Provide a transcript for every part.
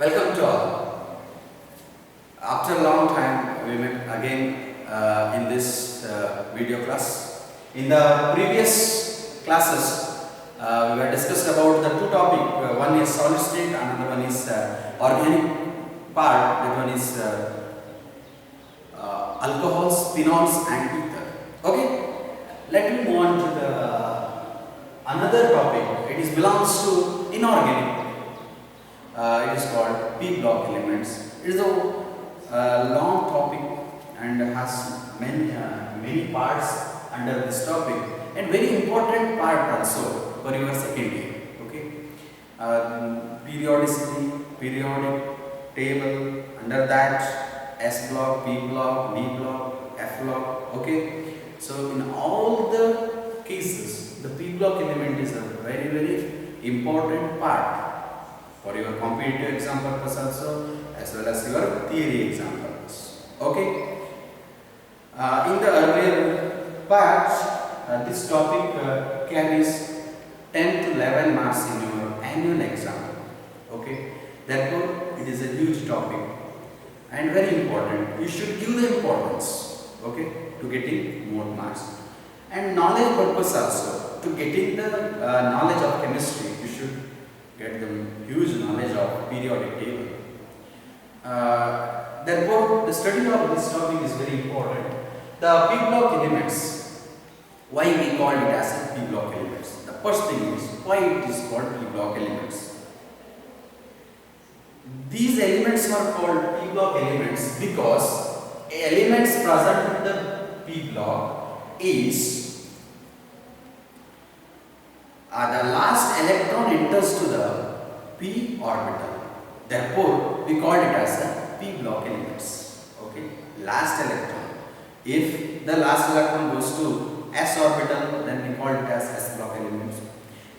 Welcome to all. After a long time, we met again in this video class. In the previous classes, we were discussed about the two topics. One is solid state, another one is organic part. That one is alcohols, phenols, and ether. Okay. Let me move on to the another topic. It belongs to inorganic. It is called P block elements. It is a long topic and has many parts under this topic, and very important part also for your second year. Okay, periodicity, periodic table. Under that, S block, P block, D block, F block. Okay, so in all the cases, the P block element is a very important part for your competitive exam purpose also, as well as your theory exam purpose. Okay. In the earlier part, this topic carries 10 to 11 marks in your annual exam. Okay. Therefore, it is a huge topic and very important. You should give the importance, okay, to getting more marks. And knowledge purpose also, to getting the knowledge of chemistry, you should get them huge knowledge of periodic table. Therefore, the study of this topic is very important. The P block elements, why we call it as P block elements? The first thing is, why it is called P block elements? These elements are called P block elements because elements present in the P block is the last electron enters to the p orbital. Therefore, we call it as a P block elements. Okay, last electron. If the last electron goes to s orbital, then we call it as s block elements.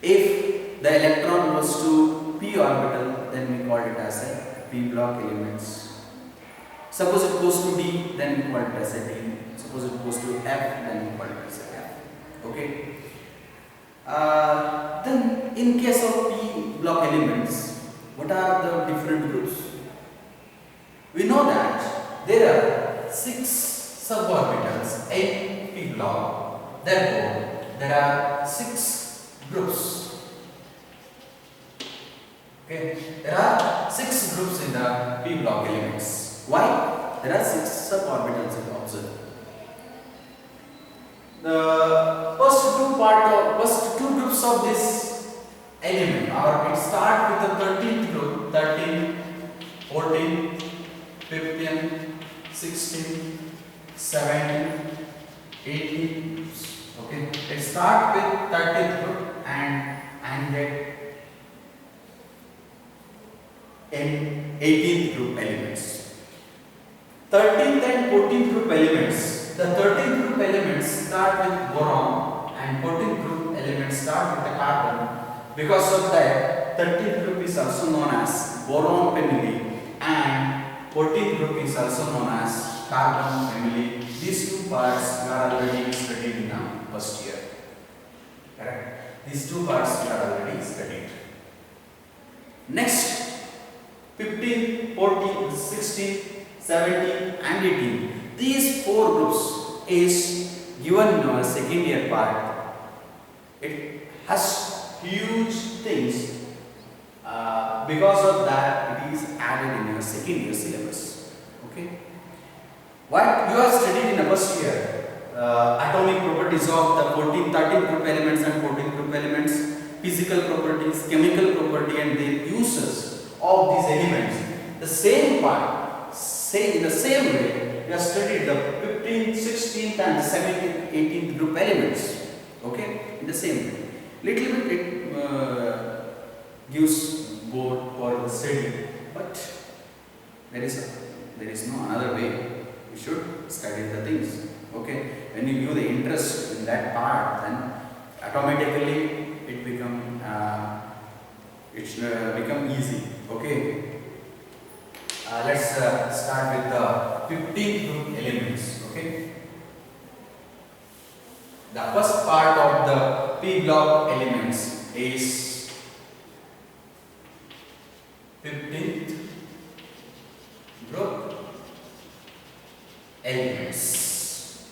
If the electron goes to p orbital, then we call it as a P block elements. Suppose it goes to d, then we call it as a d. Suppose it goes to f, then we call it as a f. Okay. Then in case of P block elements, what are the different groups? We know that there are 6 suborbitals in P block. Therefore, there are 6 groups. Okay, there are 6 groups in the P block elements. Why? There are 6 suborbitals in the observer. The first two groups of this element, or it starts with the 13th group, 13, 14, 15, 16, 17, 18. Okay, it starts with 13th group and ended in 18th group elements. 13th and 14th group elements. The 13th group elements start with boron and 14th group elements start with the carbon. Because of that, 13th group is also known as boron family and 14th group is also known as carbon family. These two parts we are already studied in our first year. Correct? These two parts we are already studied. Next, 15, 14, 16, 17 and 18. These 4 groups is given in our second year part. It has huge things. Because of that, it is added in your second year syllabus. Okay. What you are studied in the first year, atomic properties of the 13 group elements and 14 group elements, physical properties, chemical property, and their uses of these elements. The same part, in the same way. We have studied the 15th, 16th and 17th, 18th group elements. Okay, in the same way. Little bit it gives board for the study, but there is no another way. You should study the things. Okay, when you give the interest in that part, then automatically it become easy. Okay. Let's start with the 15th group elements. Okay. The first part of the P block elements is 15th elements.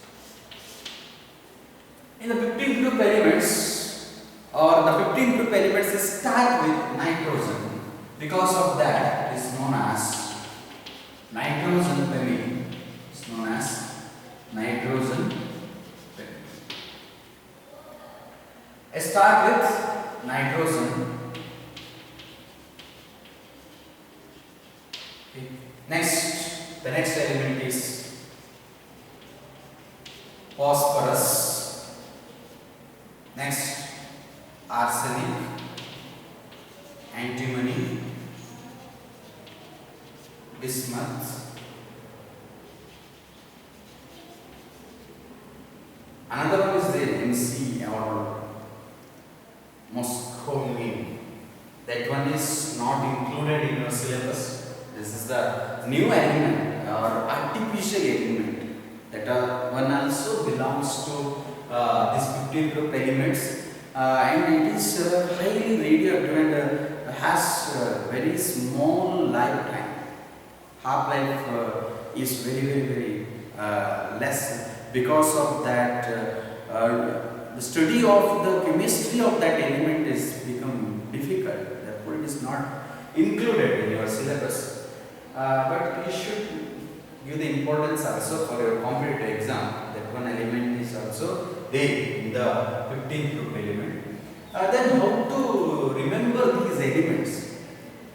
In the 15 group elements, or the 15 group elements start with nitrogen. Because of that, it is known as nitrogen family. It's known as nitrogen family. I start with nitrogen. Okay. Next, the next element is phosphorus. Next, arsenic, antimony, bismuth. Another one is there, MC or moscovine. That one is not included in your syllabus. This is the new element or artificial element that one also belongs to these 15 group elements, and it is highly radioactive and has very small lifetime. Half-life is very less. Because of that, the study of the chemistry of that element is become difficult. Therefore, it is not included in your syllabus. But you should give the importance also for your competitive exam. That one element is also there in the 15th group element. Then how to remember these elements?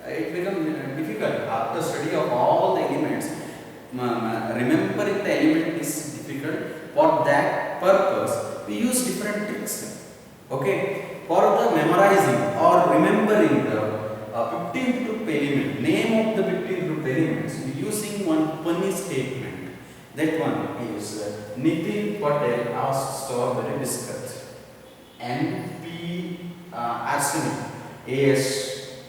It becomes difficult after study of all the elements. Remembering the element is difficult. For that purpose, we use different tricks. Okay, for the memorizing or remembering the 15th group element, name of the 15th group elements, using one funny statement. That one is Nitin Patel asked strawberry biscuit. NP arsenic, AS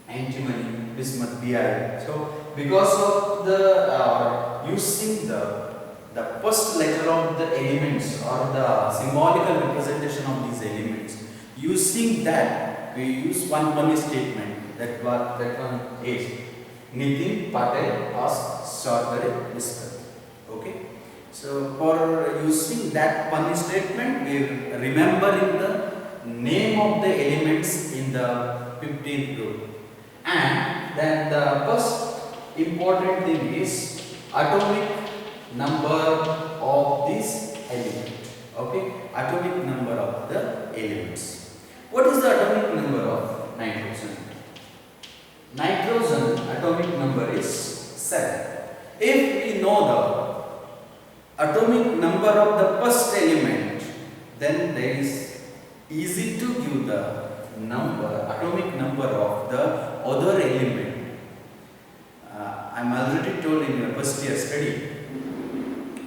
antimony, bismuth, Bi. So because of the using the first letter of the elements or the symbolical representation of these elements, using that we use one funny statement. That one is Nitin Patel asked strawberry biscuit. Okay. So for using that funny statement, we are remembering the name of the elements in the 15th group. And then the first important thing is atomic number of this element. Okay, atomic number of the elements. What is the atomic number of nitrogen? Nitrogen atomic number is 7. If we know the atomic number of the first element, then there is easy to give the atomic number of the other element. I am already told in your first year study,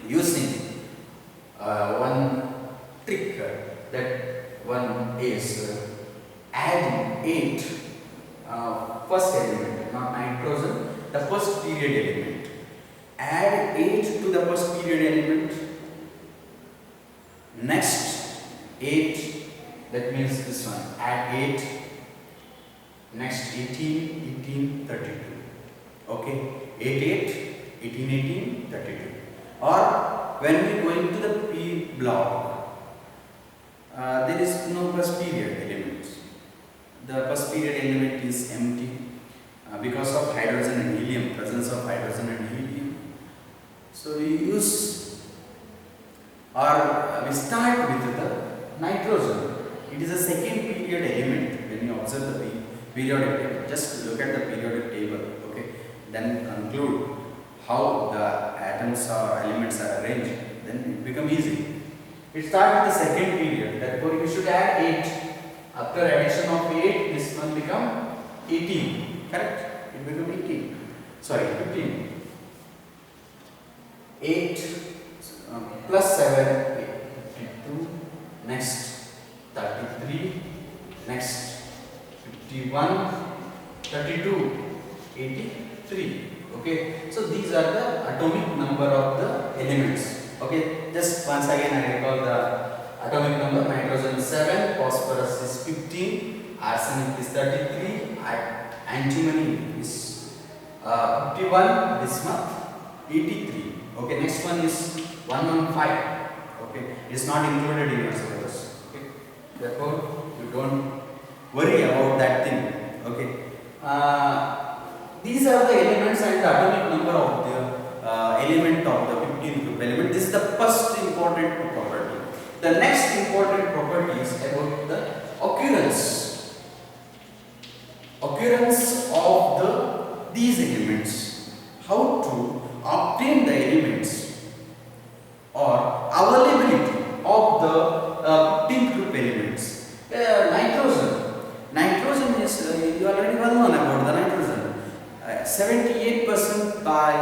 using one trick, that one is adding 8 first element, not nitrogen, the first period element. Add 8 to the first period element. Next 8, that means this one, add 8. Next 18, 32. Okay, 8, 18, 32. Or when we go into the P block, there is no first period element. The first period element is empty because of hydrogen and helium, presence of hydrogen and helium. So we use, or we start with the nitrogen. It is a second period element when you observe the periodic table. Just look at the periodic table, okay? Then conclude how the atoms or elements are arranged. Then it becomes easy. It starts with the second period. Therefore, you should add 8. After addition of 8, this one become 18. Correct? It become 18. Sorry, 15. 8 plus 7, 52. Next 33. Next 51, 32, 83. Okay. So these are the atomic number of the elements. Okay. Just once again I recall the atomic number: nitrogen 7, phosphorus is 15, arsenic is 33, antimony is 51, bismuth 83. Okay, next one is 115. Okay, it's not included in your syllabus. Okay, therefore you don't worry about that thing. Okay, these are the elements and the atomic number of the element of the 15 group element. This is the first important property. The next important property is about the occurrence of these elements. How to obtain the elements or availability of the 15 group elements. Nitrogen is you already well known about the nitrogen. 78% by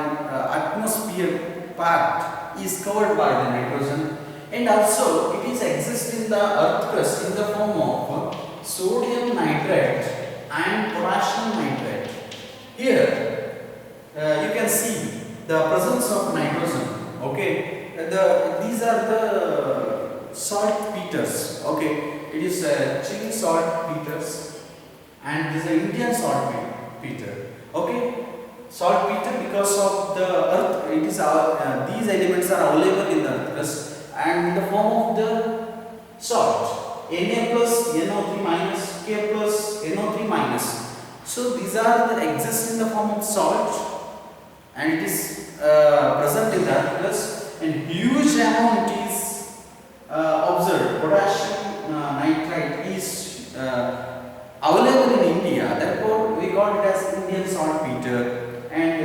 atmosphere part is covered by the nitrogen, and also it is exists in the earth crust in the form of sodium nitrate and potassium nitrate. Here you can see the presence of nitrogen. Okay, these are the saltpeters. Okay, it is Chile saltpeters and this is Indian saltpeter. Okay, saltpeter because of the earth. It is these elements are available in the earth crust and in the form of the salt. Na plus NO3 minus K plus NO3 minus. So these are the exist in the form of salt. And it is present in the earth crust, and huge amount is observed. Potassium nitrate is available in India. Therefore, we got it as Indian saltpeter. And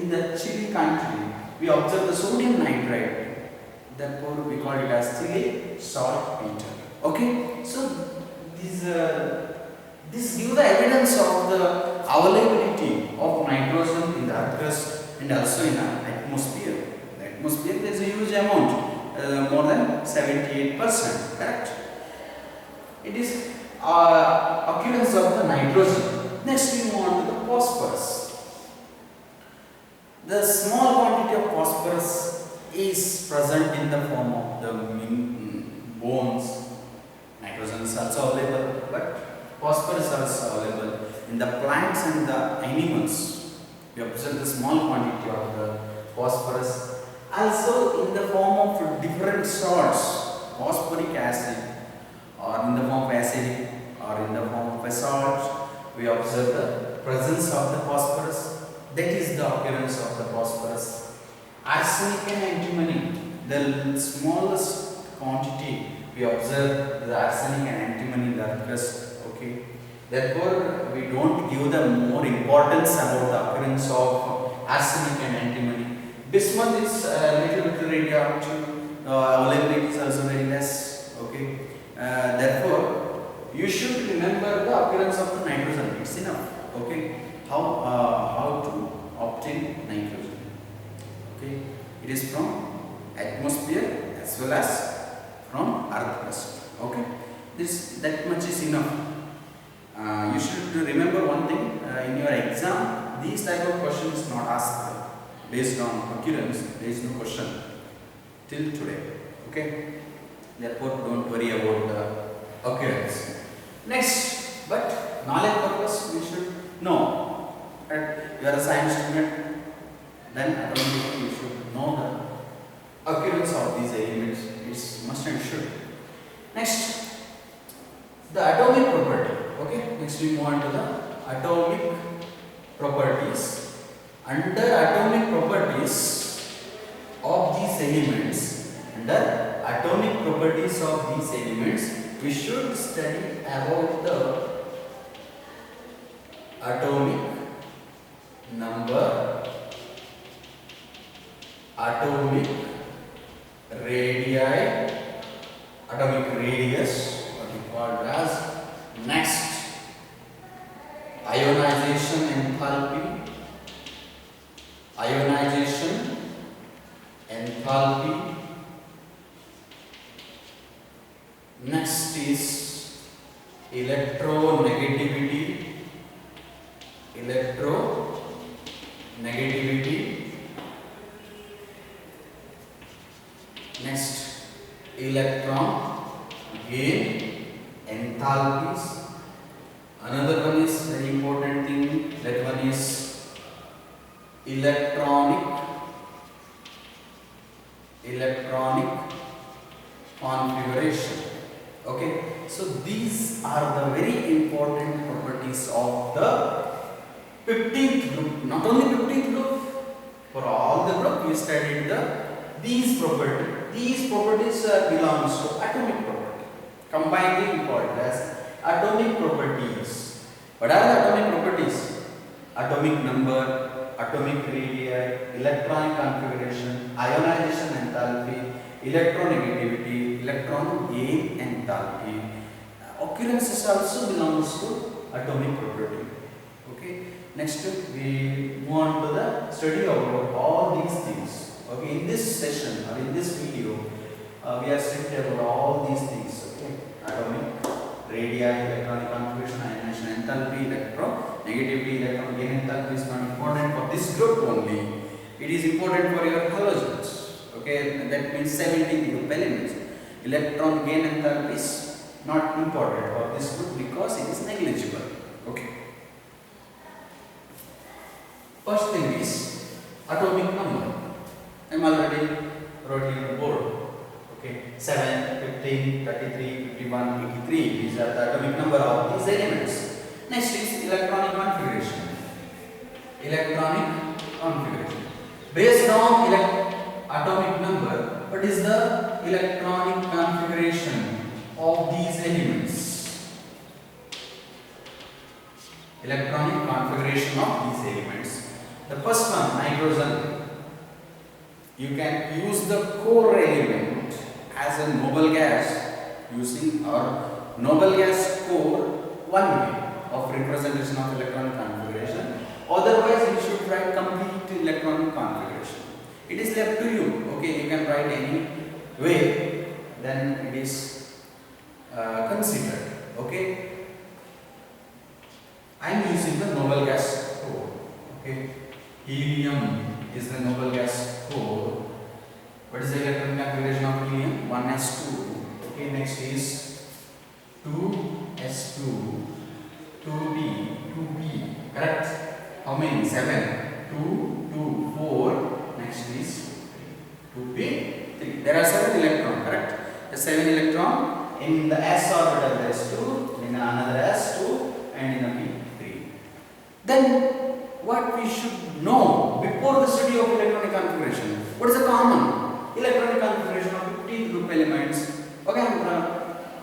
in the Chile country, we observe the sodium nitrate. Therefore, we call it as Chile saltpeter. Okay, so this gives the evidence of the availability of nitrogen in the earth crust and also in the atmosphere. In the atmosphere there is a huge amount, more than 78%, correct? It is occurrence of the nitrogen. Next we move on to the phosphorus. The small quantity of phosphorus is present in the form of the bones. Nitrogen is also available, but phosphorus is also available in the plants and the animals. We observe the small quantity of the phosphorus. Also in the form of different salts, phosphoric acid, or in the form of acidic, or in the form of a salt, we observe the presence of the phosphorus. That is the occurrence of the phosphorus. Arsenic and antimony, the smallest quantity we observe the arsenic and antimony in the earth crust. Okay. Therefore, we don't give the more importance about the occurrence of arsenic and antimony. Bismuth is a little bit radioactive, availability is also very less. Okay. Therefore, you should remember the occurrence of the nitrogen. It's enough. Okay. How to obtain nitrogen? Okay. It is from atmosphere as well as from earth crust. Okay. That much is enough. You should remember one thing, in your exam these type of questions is not asked based on occurrence. There is no question till today. Okay, therefore don't worry about the occurrence. Next, but knowledge purpose we should know that you are a science student, then automatically you should know the occurrence of these elements. It's must and should. Next, the atomic property. Okay, next we move on to the atomic properties. Under atomic properties of these elements, we should study about the atomic number, atomic radii, atomic radius, what we call as. Next, ionization enthalpy, next is electronegativity, next electron gain, enthalpies. Another one is very important thing, that one is electronic 15th group, not only 15th group, for all the group we studied these properties. These properties belongs to atomic property, combinedly called as atomic properties. What are the atomic properties? Atomic number, atomic radii, electronic configuration, ionization enthalpy, electronegativity, electron gain enthalpy. Occurrences also belongs to atomic property. Okay. Next we move on to the study about all these things. Okay. In this session or in this video, we are studying about all these things. Okay. Atomic radii, electronic configuration, ionization enthalpy, electronegativity, electron gain enthalpy is not important for this group only. It is important for your halogens. Okay. That means 17 group elements. Electron gain enthalpy is not important for this group because it is negligible. Okay. First thing is atomic number. I am already wrote in the board. Okay. 7, 15, 33, 51, 83. These are the atomic number of these elements. Next is electronic configuration. Electronic configuration. Based on atomic number, what is the electronic configuration of these elements? Electronic configuration of these elements. The first one, nitrogen. You can use the core element as a noble gas using our noble gas core one way of representation of electronic configuration. Otherwise, you should write complete electronic configuration. It is left to you. Okay, you can write any way, then it is considered. Okay, I am using the noble gas core. Okay, helium is the noble gas core. What is the electron configuration of helium? 1s2. Okay, next is 2s2, 2p, 2p. Correct? How many? 7. 2, 2, 4. Next is 2p, 3. There are 7 electrons. Correct? The 7 electron in the s orbital there is 2, in another s 2, and in a p 3. Then what we should know before the study of electronic configuration? What is the common electronic configuration of 15th group elements? Okay, I am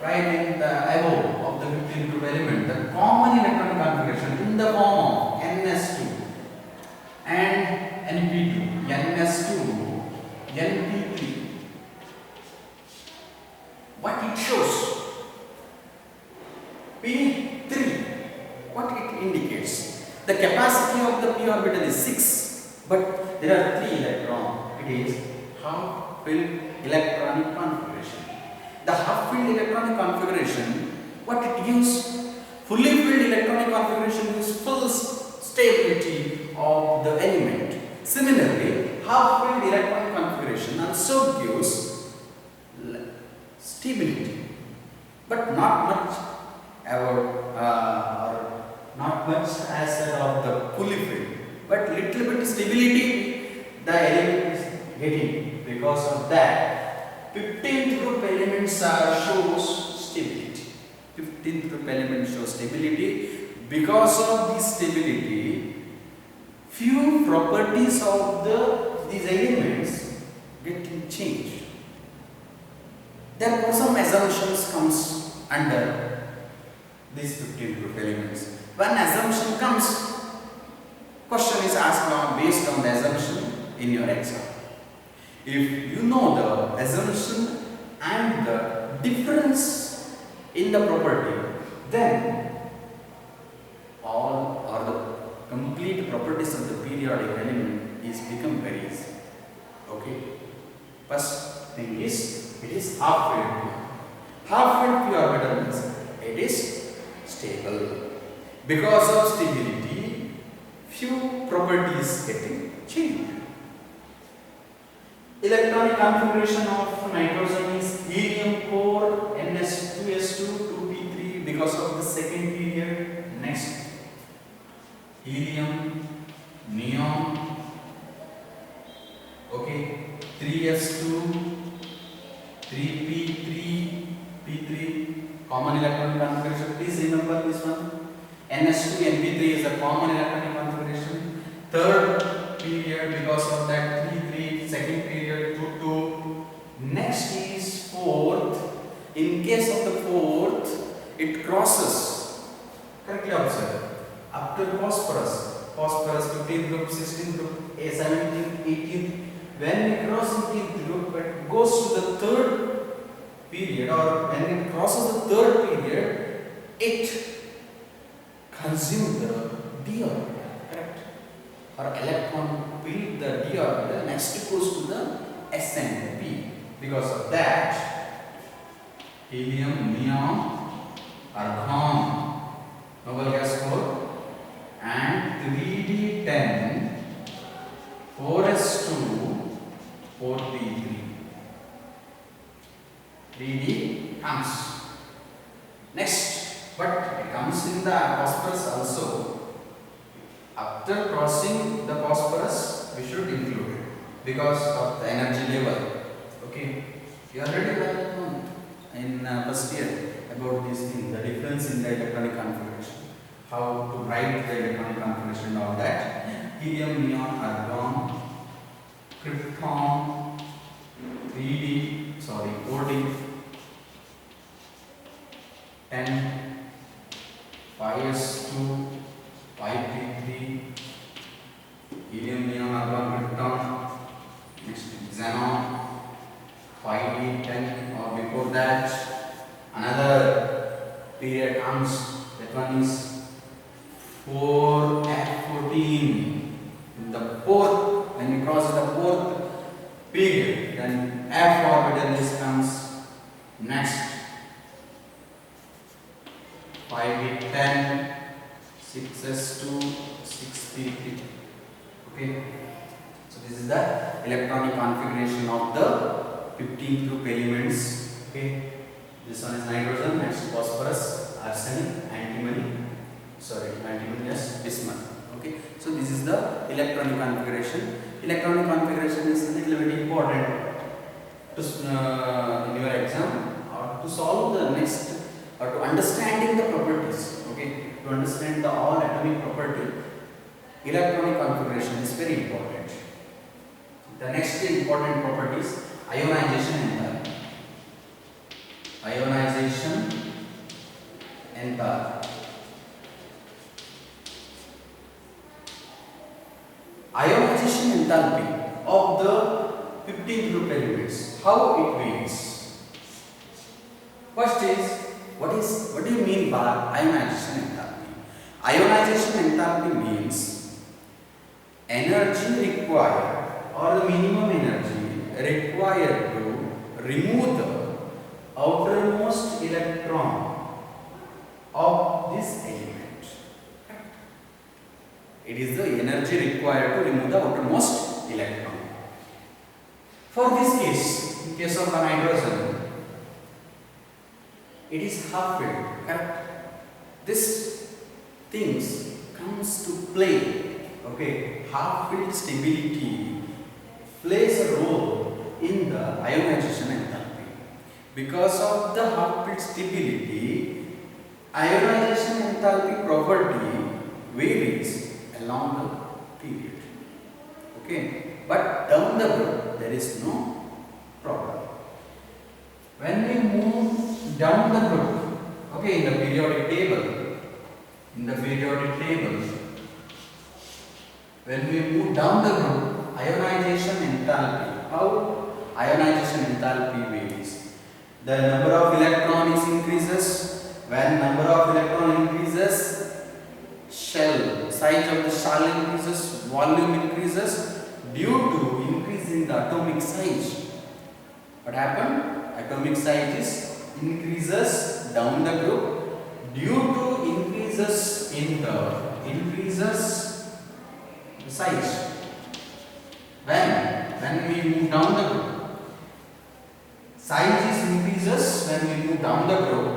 writing the above of the 15th group element. The common electronic configuration in the form of ns2 and np2, ns2, np3. What it shows? p3. What it indicates? The capacity of the p orbital is 6, but there are 3 electrons. It is half-filled electronic configuration. The half-filled electronic configuration, what it gives? Fully filled electronic configuration gives full stability of the element. Similarly, half-filled electronic configuration also gives stability, but not much not much as that of the fully filled, but little bit stability the element is getting. Because of that, 15th group elements shows stability. 15th group element shows stability. Because of this stability, few properties of these elements getting changed. Therefore, some assumptions comes under these 15 group elements. When assumption comes, question is asked based on the assumption in your exam. If you know the assumption and the difference in the property, then all or the complete properties of the periodic element is become very easy. Okay. First thing is, it is half-filled. Half-filled p orbital means it is stable. Because of stability, few properties getting changed. Electronic configuration of nitrogen is helium core, ns2s2, 2p3 because of the second period. Next, helium, neon, okay, 3s2, 3p3, p3, common electronic configuration. Please remember this one. ns2 and p3 is the common electronic configuration. phosphorus 15th group, 16th group, a 17th, 18th. When we cross 18th group, it goes to the third period, or when it crosses the third period, it consumes the d orbital, correct? Or electron will the d orbital, next goes to the s and p. Because of that, helium, neon, argon, noble gas 4, and 3d10, 4s2, 4p3. 3d comes next, but it comes in the phosphorus also. After crossing the phosphorus, we should include it because of the energy level. Okay, you already learned in first year about this thing, the difference in the electronic configuration, how to write the electronic configuration, all that. Helium, neon, argon, krypton, 4d, 10, 5s2, 5p3, helium, neon, argon, krypton, next xenon, 5d10, or before that another period comes, that one is 4f14. In the fourth, when we cross the fourth period, then f orbital is comes next. 5d10, 6s2, 6p3. Okay, so this is the electronic configuration of the 15th group elements. Okay, this one is nitrogen, next phosphorus, arsenic, antimony, yes, bismuth. Okay, so this is the electronic configuration. Electronic configuration is a little bit important to in your exam, or to solve the next, or to understanding the properties. Okay, to understand the all atomic property, electronic configuration is very important. The next important property is ionization enthalpy. Ionization enthalpy. Ionization enthalpy of the 15 group elements, how it varies. First is, what do you mean by ionization enthalpy? Ionization enthalpy means energy required, or the minimum energy required to remove the outermost electron of this element. It is the energy required to remove the outermost electron. For this case, in case of the nitrogen, it is half filled, correct? This things comes to play. Okay, half filled stability plays a role in the ionization enthalpy. Because of the half filled stability, ionization enthalpy property varies along the period. Okay, but down the road there is no problem. When we move down the group, okay, in the periodic table, when we move down the group, ionization enthalpy, how ionization enthalpy varies. The number of electrons increases. When number of electron increases, size of the shell increases, volume increases due to increase in the atomic size. What happened? Atomic size increases down the group due to increases in the size. When we move down the group, size increases when we move down the group.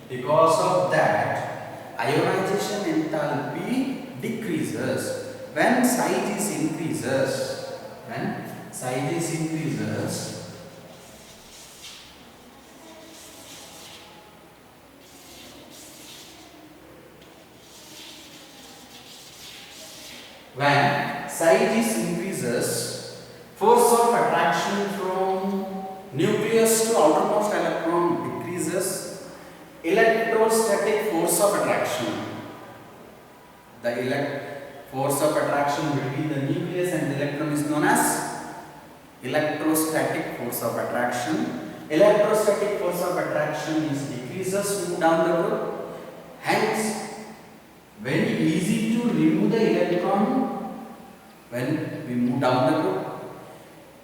Because of that, ionization enthalpy decreases when size increases. When size increases, force of attraction from nucleus to outermost electron decreases. Electrostatic force of attraction The force of attraction between the nucleus and the electron is known as electrostatic force of attraction. Electrostatic force of attraction is decreases move down the group. Hence, very easy to remove the electron when we move down the group.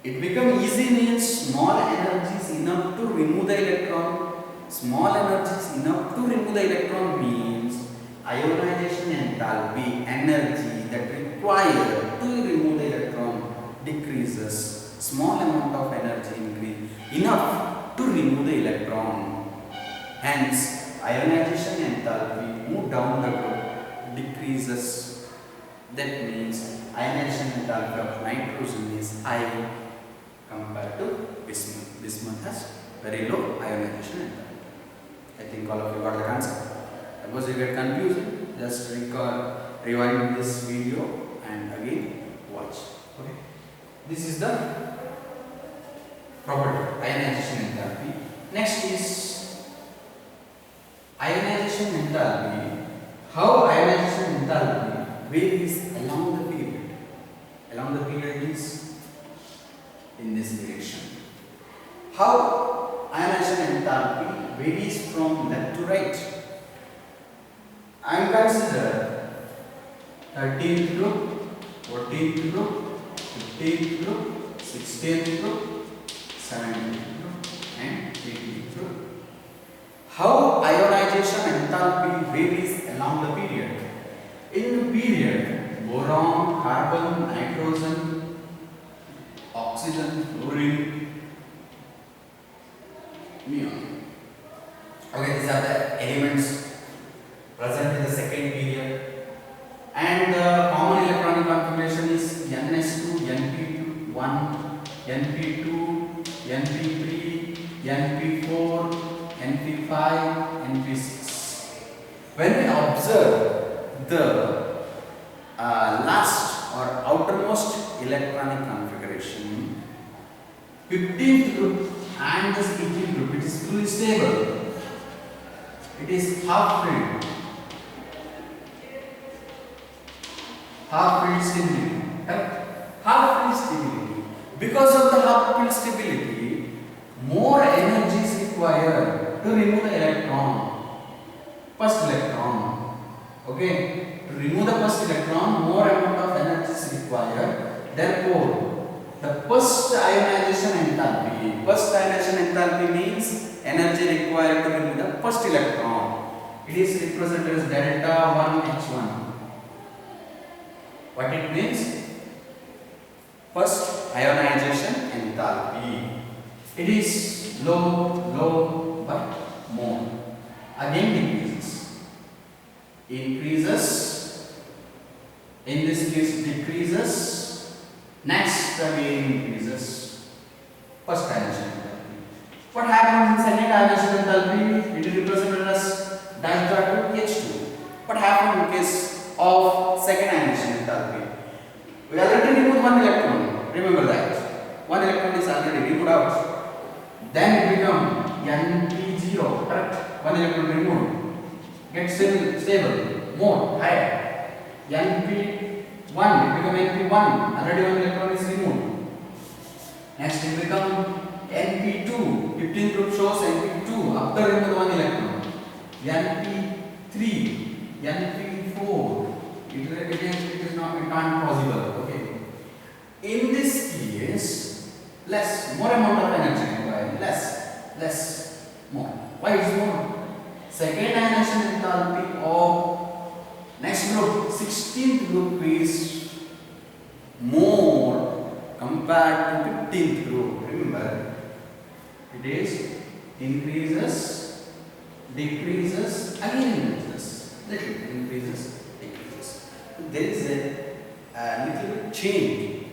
It becomes easy means small energies enough to remove the electron. Small energies enough to remove the electron means ionization enthalpy, energy that required to remove the electron decreases. Small amount of energy increase enough to remove the electron. Hence, ionization enthalpy move down the group decreases. That means ionization enthalpy of nitrogen is high compared to bismuth. Bismuth has very low ionization enthalpy. I think all of you got the concept. Suppose you get confused, just rewind this video and again watch. Okay. This is the property ionization enthalpy. Next is ionization enthalpy. How ionization enthalpy varies along the period. Along the period is in this direction. How ionization enthalpy varies from left to right. I am consider 13th group, 14th group, 15th group, 16th group, 17th group and 18th group. How ionization enthalpy varies along the period. In the period, boron, carbon, nitrogen, oxygen, fluorine, neon. Okay, these are the elements present in the second period, and the common electronic configuration is Ns2, Np1, Np2, Np3, Np4, Np5, Np6. When we observe the last or outermost electronic configuration, 15th group and the 18th group, it is fully stable. It is half-filled. Half-filled stability. Half-filled stability. Because of the half-filled stability, more energy is required to remove the electron. First electron. Okay. To remove the first electron, more amount of energy is required. Therefore, the first ionization enthalpy. First ionization enthalpy means energy required to remove the first electron. It is represented as delta 1H1. What it means? First ionization enthalpy. It is low but more. Again decreases. Increases. In this case decreases. Next again increases. First ionization enthalpy. What happens in second ionization enthalpy? It is represented as delta 2H2. What happens in case of second ionization enthalpy? We already removed one electron. Remember that. One electron is already removed out. Then it becomes Np0. Correct? One electron removed. Gets stable. More. Higher. Np1. It becomes Np1. Already one electron is removed. Next it becomes Np2. 15th group shows Np2. After removed one electron. Np3. Np4. It is not possible. Okay. In this case, more amount of energy required. More. Why is more? Second ionization enthalpy of next group, 16th group is more compared to 15th group. Remember, it is increases, decreases, again increases. Little increases, decreases. There is a little bit change,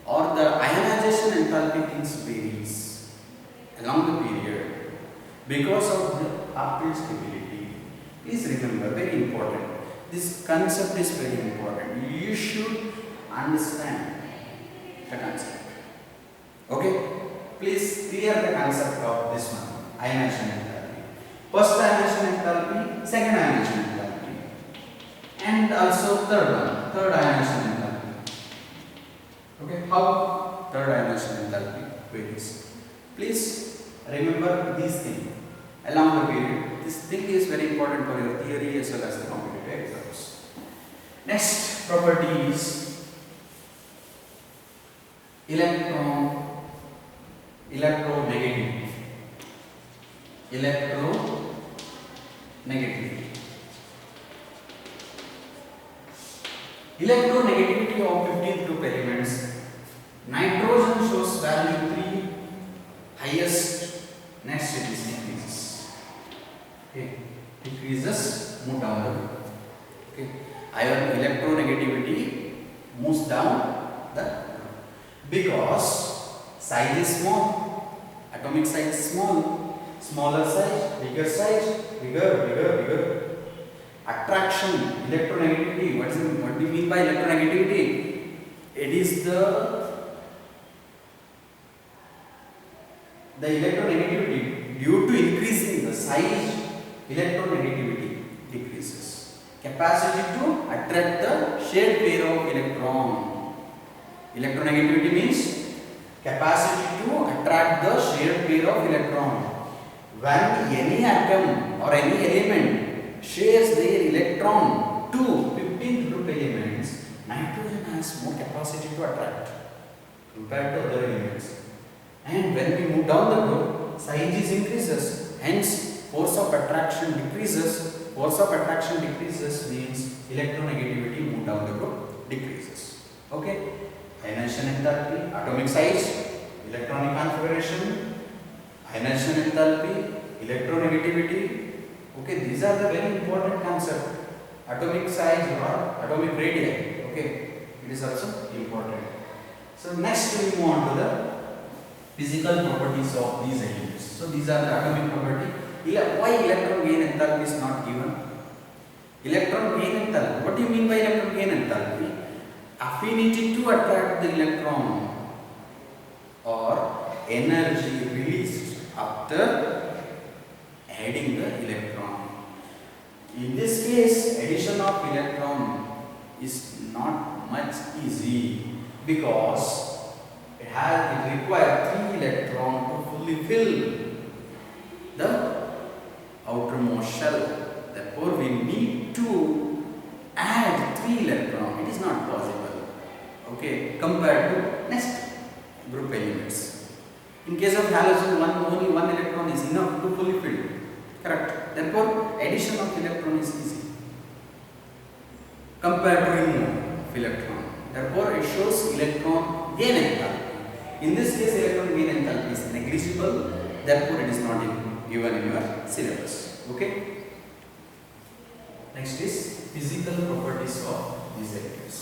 or the ionization enthalpy things varies along the period because of the half-filled stability. Please remember, very important. This concept is very important. You should understand the concept. Okay? Please clear the concept of this one. Ionization enthalpy. First ionization enthalpy, second ionization enthalpy. And also third one, third ionization enthalpy. Okay, how third ionization enthalpy varies. Please remember these things along the period. This thing is very important for your theory as well as the competitive exams. Next property is electronegativity. Electronegativity of 15 group elements. Nitrogen shows value 3, highest. Next it is decreases. Okay, decreases, move down the group. Okay, ion electronegativity moves down the group because size is small, atomic size is small, smaller size, bigger. Attraction, electronegativity. What do you mean by electronegativity? It is the electronegativity due to increasing the size, electronegativity decreases. Capacity to attract the shared pair of electron. Electronegativity means capacity to attract the shared pair of electron. When any atom or any element shares their electron to 15 group elements, nitrogen has more capacity to attract compared to other elements. And when we move down the group, size increases, hence force of attraction decreases. Force of attraction decreases means electronegativity move down the group decreases. Okay, ionization enthalpy, atomic size, electronic configuration, ionization enthalpy, electronegativity. Okay, these are the very important concepts. Atomic size or atomic radii. Okay, it is also important. So next we move on to the physical properties of these elements. So these are the atomic property. Why electron gain enthalpy is not given? Electron gain enthalpy. What do you mean by electron gain enthalpy? Affinity to attract the electron or energy released after adding the electron. In this case, addition of electron is not much easy because it requires 3 electrons to fully fill the outermost shell. Therefore, we need to add 3 electrons. It is not possible. Okay, compared to next group elements. In case of halogen, only 1 electron is enough to fully fill. Correct. Therefore, addition of electron is easy compared to removal of electron. Therefore, it shows electron gain enthalpy. In this case, electron gain enthalpy is negligible. Therefore, it is not given in your syllabus. Okay. Next is physical properties of these elements.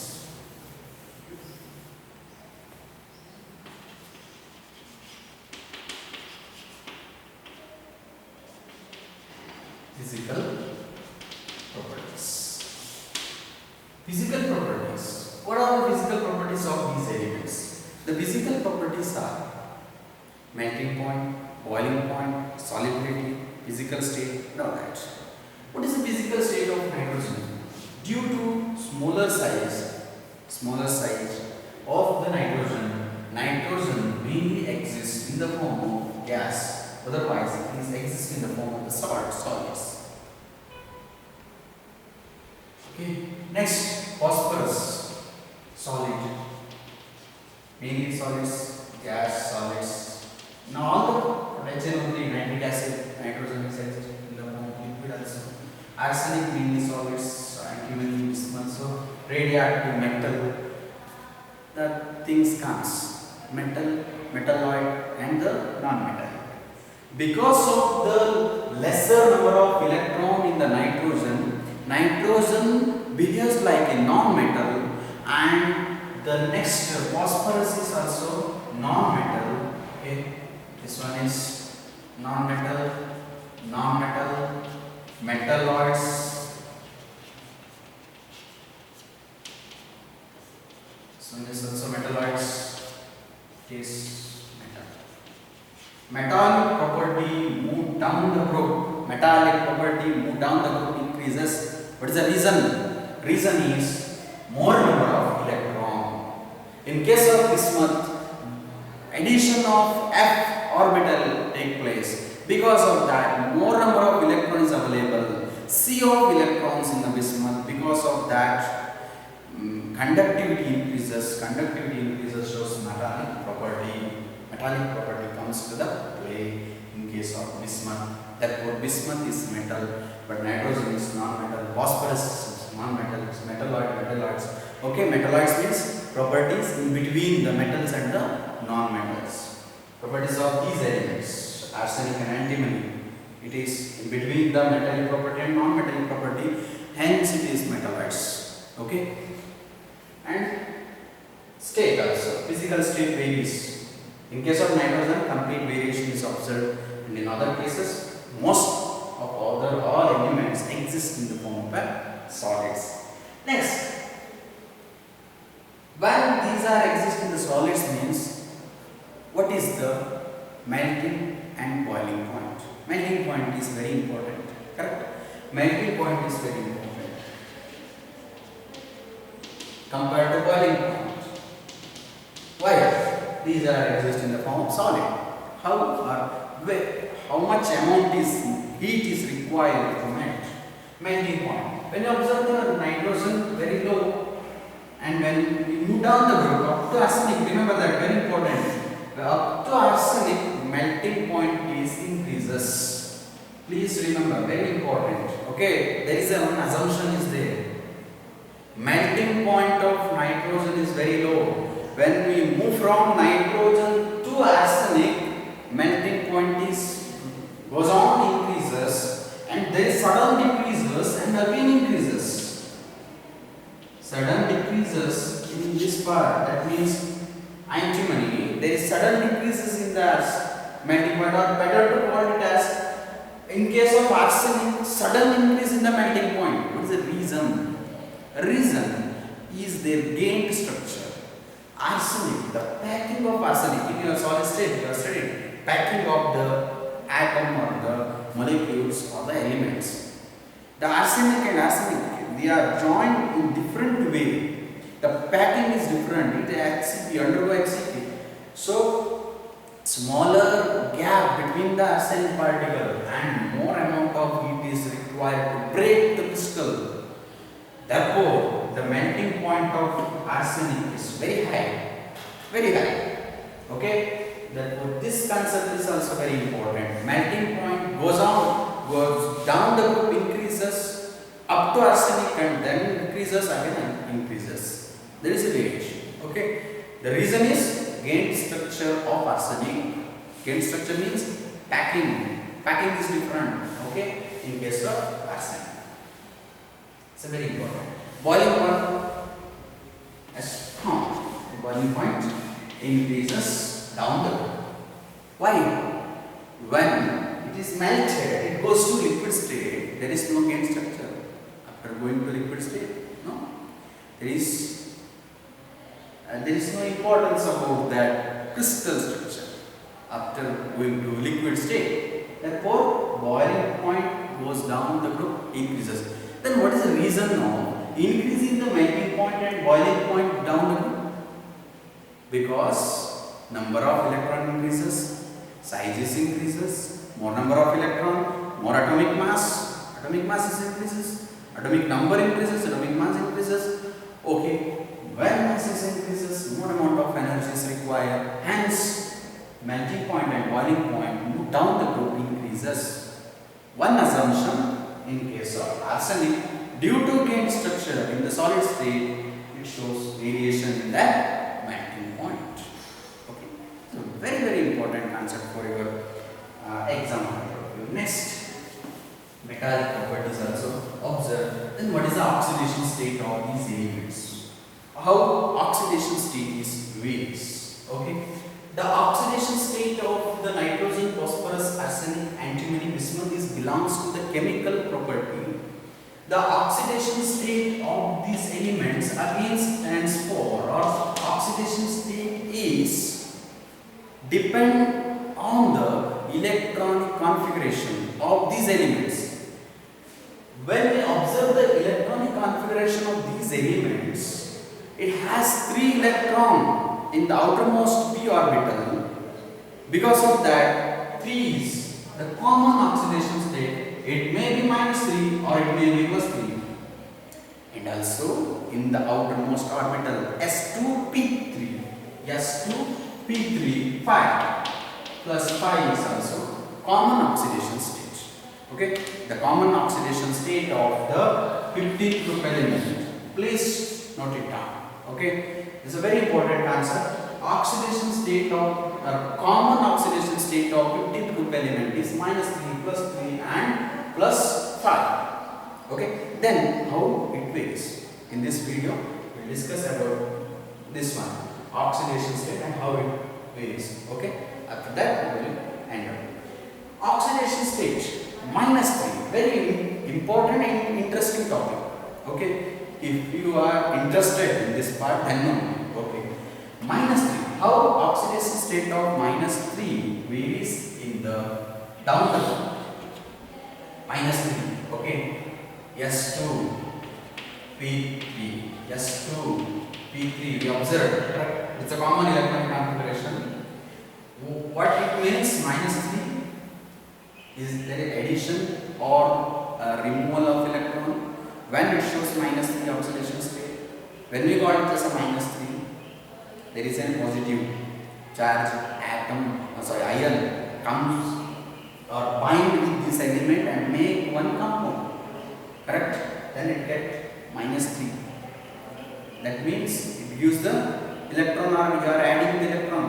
Physical properties. Physical properties. What are the physical properties of these elements? The physical properties are melting point, boiling point, solubility, physical state, and all that. What is the physical state of nitrogen? Due to smaller size of the nitrogen mainly exists in the form of gas. Otherwise, it exists in the form of the solids. Okay. Next, phosphorus, solid. Mainly solids, gas, solids. Now all the HNO3, nitric acid, nitrogen exists in the form of liquid also. Arsenic mainly solids, antimony, bismuth, so radioactive metal. The things comes metal, metalloid, and the non-metalloid. Because of the lesser number of electron in the nitrogen behaves like a non-metal, and the next phosphorus is also non-metal. Okay, this one is non-metal, metalloids. So this is also metalloids. It is metal. Metallic property move down the group. Metallic property move down the group increases. What is the reason? reason is more number of electron. In case of bismuth, addition of f orbital take place. Because of that, more number of electrons is available. C of electrons in the bismuth. Because of that, conductivity increases. Conductivity increases shows metallic property. Metallic property comes to the play in case of bismuth. Therefore, bismuth is metal, but nitrogen is non-metal. Phosphorus is non-metal. It's metalloids. Okay, metalloids means properties in between the metals and the non-metals. Properties of these elements, arsenic and antimony. It is in between the metallic property and non-metallic property. Hence, it is metalloids. Okay, and state also. Physical state varies. In case of nitrogen, complete variation is observed, and in other cases, most of all elements exist in the form of solids. Next, when these are exist in the solids means what is the melting and boiling point? Melting point is very important. Correct? Melting point is very important compared to boiling point. Why? These are exist in the form of solid. How much amount is heat is required to melt? Melting point. When you observe the nitrogen very low, and when you move down the group up to arsenic, remember that very important. Up to arsenic, melting point is increases. Please remember, very important. Okay, there is one assumption is there. Melting point of nitrogen is very low. When we move from nitrogen to arsenic, melting point is goes on increases, and there is sudden decreases and again increases. Sudden decreases in this part, that means antimony, there is sudden decreases in the melting point, or better to call it as, in case of arsenic, sudden increase in the melting point. What is the reason? Reason is their gained structure. Arsenic, the packing of arsenic in your solid state, you are studying packing of the atom or the molecules or the elements. The arsenic and arsenic, they are joined in different way. The packing is different. It XCP, undergo XCP. So, smaller gap between the arsenic particle and more amount of heat is required to break the crystal. Therefore, the melting point of arsenic is very high. Very high. Okay? Therefore, this concept is also very important. Melting point goes down the group, increases up to arsenic, and then increases again and increases. There is a variation. Okay. The reason is gained structure of arsenic. Gained structure means packing. Packing is different. Okay. In case of arsenic, it's a very important. Boiling point, as boiling point increases down the road. Why? When it is melted, it goes to liquid state. There is no gain structure. After going to liquid state, no, there is no importance about that crystal structure after going to liquid state. Therefore, boiling point goes down, the group increases. Then what is the reason of increasing the melting point and boiling point down the group? Because number of electron increases, sizes increases, more number of electron, more atomic mass is increases, atomic number increases, atomic mass increases. Okay, when masses increases, more amount of energy is required. Hence, melting point and boiling point move down the group increases. One assumption in case of arsenic, due to gain structure in the solid state, it shows variation in that melting point. Okay, so very important concept for your exam. Next, metallic properties also observed. Then what is the oxidation state of these elements? How oxidation state is varies. Okay, the oxidation state of the nitrogen, phosphorus, arsenic, antimony, bismuth is belongs to the chemical property. The oxidation state of these elements again stands for, or oxidation state is depend on the electronic configuration of these elements. When we observe the electronic configuration configuration of these elements, it has 3 electrons in the outermost p orbital. Because of that, 3 is the common oxidation state. It may be -3 or it may be +3. And also in the outermost orbital S2p3, S2p3 5 plus 5 is also common oxidation state. Okay, the common oxidation state of the 15th group element. Please note it down. Okay, this is a very important concept. Oxidation state of common oxidation state of 15th group element is -3, +3 and +5. Okay, then how it varies. In this video, we will discuss about this one, oxidation state and how it varies. Okay, after that we will end up. Oxidation state -3, very important and interesting topic. Okay, if you are interested in this part, then no. Okay, -3. How oxidation state of -3 varies in the down the -3. Okay, S2 P3, S2 P3. We observe it's a common electronic configuration. What it means -3 is there addition or removal of electron. When it shows -3 oxidation state, when we got it as a -3, there is a positive charge ion comes or bind with this element and make one compound. Correct? Then it get -3. That means it gives the electron, or you are adding the electron.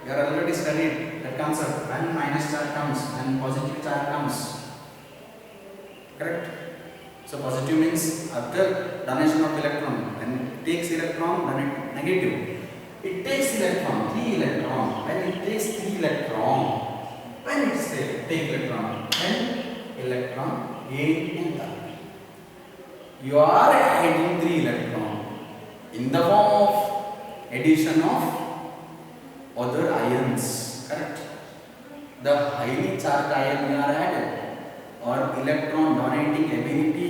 You are already studied that concept. When minus charge comes, then positive charge comes. Correct? So positive means after donation of electron. When it takes electron, then it negative. It takes electron, 3 electron. When it takes 3 electron, when it take electron, then electron gain enthalpy. You are adding 3 electron in the form of addition of other ions. Correct? The highly charged ion you are added, or electron donating ability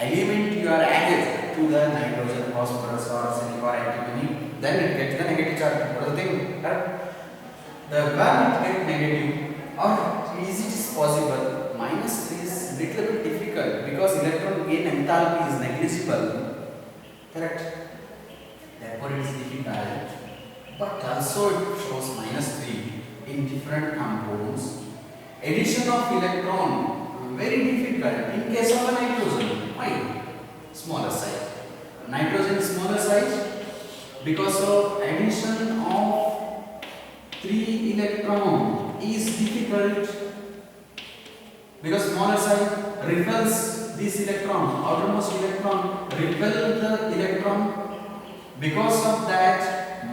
element you are added to the nitrogen, phosphorus or silver, antimony, then it gets the negative charge. What is the thing? Correct? The when it gets negative, or is it possible, -3 is little bit difficult because electron gain enthalpy is negligible. Correct? Therefore it is difficult. But also it shows -3 in different compounds. Addition of electron very difficult in case of a nitrogen. Why? Smaller size. Nitrogen is smaller size because of addition of 3 electron is difficult, because smaller size repels this electron, outermost electron repel the electron. Because of that,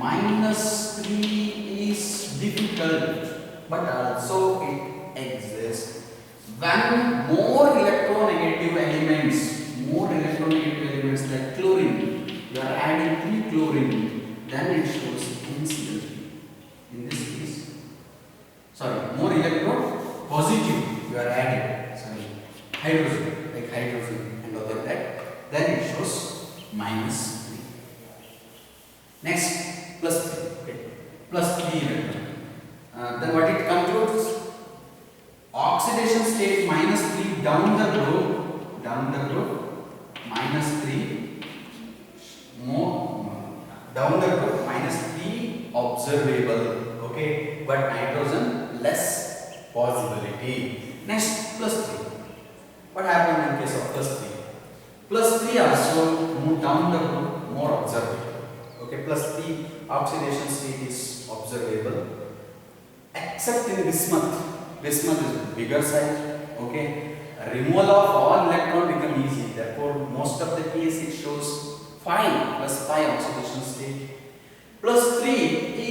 -3 is difficult, but also it exists. When more electronegative elements like chlorine, you are adding 3 chlorine, then it shows incidentally. In this case, more electron positive you are adding, hydrogen, like hydrogen and other that, then it shows -3. Next, +3. Okay, +3 electron. Then what it concludes? Oxidation state -3 down the group, -3 more down the group, -3 observable. Okay, but nitrogen less possibility. Next, +3. What happened in case of +3? +3 also move down the group, more observable. Okay, +3 oxidation state is observable, except in bismuth. Bismuth is bigger size. Okay, removal of all electron become easy. Therefore, most of the case it shows 5 +5 oxidation state. +3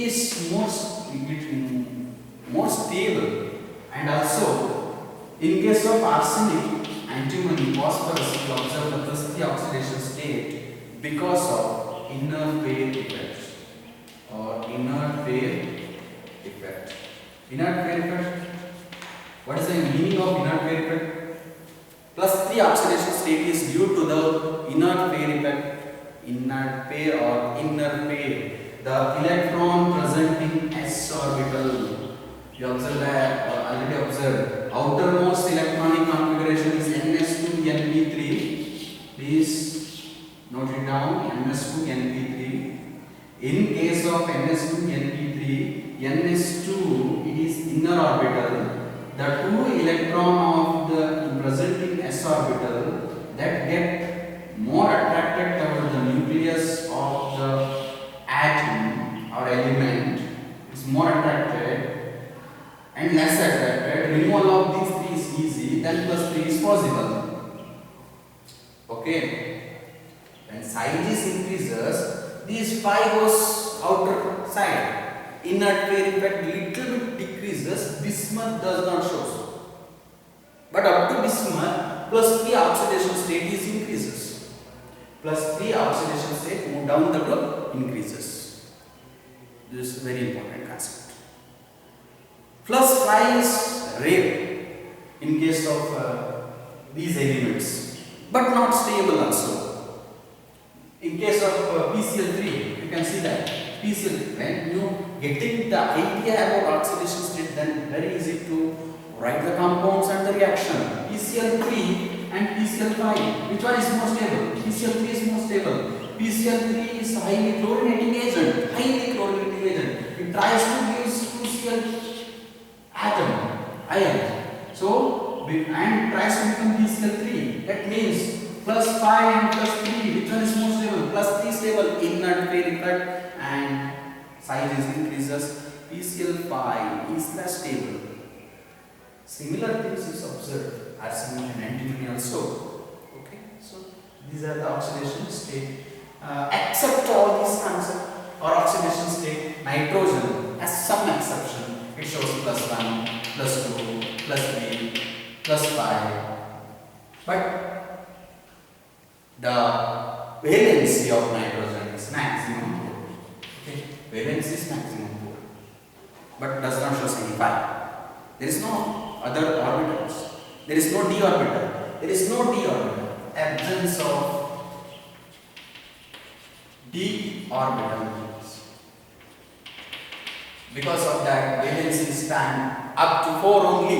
is more stable, and also in case of arsenic, antimony, phosphorus, you observe the +3 oxidation state because of inner pair effect or inner pair effect. Inner pair effect. What is the meaning of inner pair effect? Plus 3 oxidation state is due to the inner pair effect, inner pair or inner pair. The electron present in s orbital. You observe that or already observed. Outermost electronic configuration is ns2 np3. Please note it down, ns2 np3. In case of ns2 np3, ns2 it is inner orbital. The two electron of the present in s orbital that get more attracted toward the nucleus of the atom or element is more attracted and less attracted. Removal of these three is easy, then plus 3 is possible. Okay. When size increases, these 5 goes outer side. Inert pair effect little bit decreases, bismuth does not show. But up to bismuth, plus 3 oxidation state is increases. Plus 3 oxidation state move down the group increases. This is very important concept. Plus 5 is rare in case of these elements, but not stable also. In case of PCl3, you can see that PCl, when you getting the idea about oxidation state, then very easy to write the compounds and the reaction. PCl3 and PCl5, which one is more stable? PCl3 is more stable. PCl3 is highly chlorinating agent. It tries to give 2Cl atom, ion. So, and tries to become PCl3. That means plus 5 and plus 3, which one is more stable? Plus 3 stable, inert pair effect and size is increases. PCl5 is less stable. Similar things is observed arsenic and antimony also. Okay, so these are the oxidation state. Except all these concepts or oxidation state, nitrogen has some exception. It shows plus 1, plus 2, plus 3, plus 5. But the valency of nitrogen is maximum 4. Okay, valency is maximum 4, but does not show any 5. There is no other orbitals. There is no d orbital. There is no d orbital. Absence of d orbitals. Because of that, valency stand up to 4 only.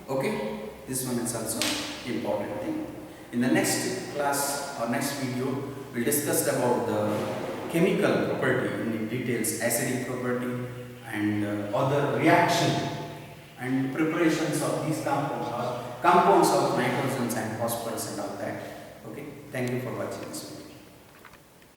Okay, this one is also important thing. In the next class or next video, we'll discuss about the chemical property in details, acidic property and other reaction and preparations of these compounds or compounds of nitrogens and phosphorus and all that. Okay, thank you for watching this video.